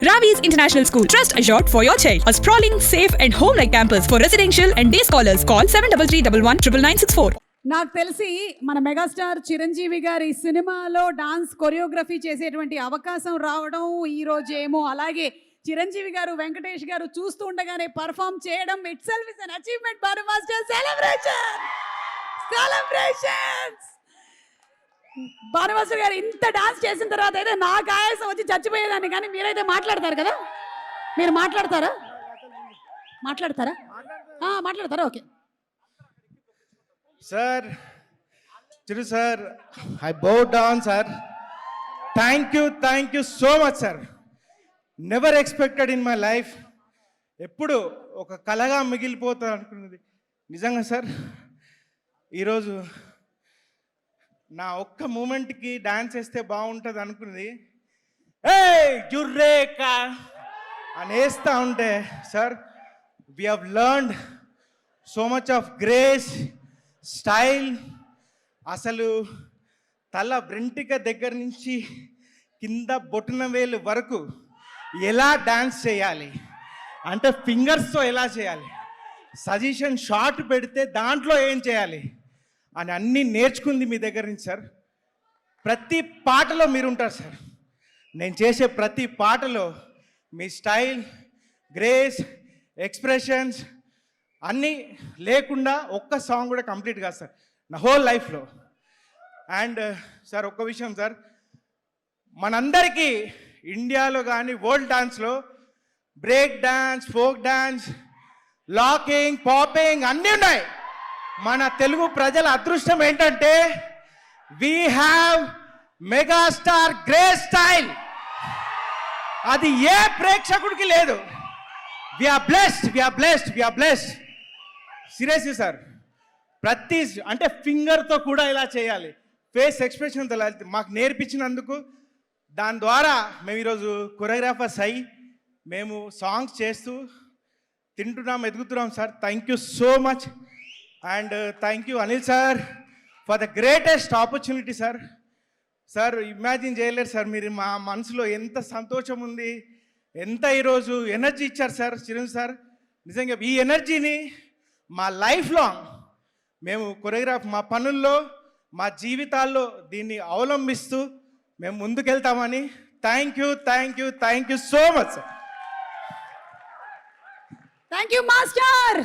Ravi's International School. Trust assured for your child. A sprawling, safe and home-like campus for residential and day scholars. Call 7331199964. నాకు తెలిసి మన megastar Chiranjeevi గారి సినిమాలో dance choreography చేసేటువంటి అవకాశం రావడం ఈ రోజు ఏమో, అలాగే చిరంజీవి గారు వెంకటేష్ గారు చూస్తూ ఉండగానే పర్ఫామ్ చేయడం it self is an achievement. Bhanu master celebrations. Bhanu master గారు ఇంత డాన్స్ చేసిన తర్వాత అయితే నాకు ఆయాసం వచ్చి చచ్చిపోయేదాన్ని, కానీ మీరైతే మాట్లాడతారు కదా, మీరు మాట్లాడతారా? మాట్లాడతారా? Okay Sir, Chiru sir, I bow down, sir. Thank you so much, sir. Never expected in my life. ఎప్పుడు ఒక కళగా మిగిలిపోతా అనుకున్నది నిజంగా సార్. ఈరోజు నా ఒక్క మూమెంట్కి డాన్స్ వేస్తే బాగుంటుంది అనుకున్నది, జుర్రేకా అని వేస్తూ ఉంటే sir, we have learned so much of grace, style. అసలు తల వెంట్రుక దగ్గర నుంచి కింద బొటన వేలు వరకు ఎలా డాన్స్ చేయాలి అంటే ఫింగర్స్తో ఎలా చేయాలి, సజెషన్ షార్ట్ పెడితే దాంట్లో ఏం చేయాలి అని అన్నీ నేర్చుకుంది మీ దగ్గర నుంచి సార్. ప్రతి పాటలో మీరుంటారు సార్. నేను చేసే ప్రతి పాటలో మీ స్టైల్, గ్రేస్, ఎక్స్ప్రెషన్స్ అన్నీ లేకుండా ఒక్క సాంగ్ కూడా కంప్లీట్ కాదు సార్ నా హోల్ లైఫ్లో. అండ్ సార్ ఒక్క విషయం సార్, మనందరికీ ఇండియాలో కానీ వరల్డ్ డాన్స్లో break dance, folk dance, locking, popping అన్నీ ఉన్నాయి. మన తెలుగు ప్రజల అదృష్టం ఏంటంటే we have megastar great style. అది ఏ ప్రేక్షకుడికి లేదు. We are blessed. సీరియస్లీ సార్, ప్రతి అంటే ఫింగర్తో కూడా ఇలా చేయాలి, ఫేస్ ఎక్స్ప్రెషన్తో ఇలా మాకు నేర్పించినందుకు, దాని ద్వారా మేము ఈరోజు కొరియోగ్రాఫర్స్ అయ్యి మేము సాంగ్స్ చేస్తూ తింటున్నాం, ఎదుగుతున్నాం sir. Thank you so much. And thank you Anil sir for the greatest opportunity sir. Sir imagine చేయలేరు సార్, మీరు మా మనసులో ఎంత సంతోషం ఉంది, ఎంత ఈరోజు ఎనర్జీ ఇచ్చారు సార్ చిరంజీవి సార్. నిజంగా ఈ ఎనర్జీని మా లైఫ్ లాంగ్ మేము కొరియోగ్రాఫ్ మా పనుల్లో, మా జీవితాల్లో దీన్ని అవలంబిస్తూ మేము ముందుకెళ్తామని. Thank you so much sir. Thank you master.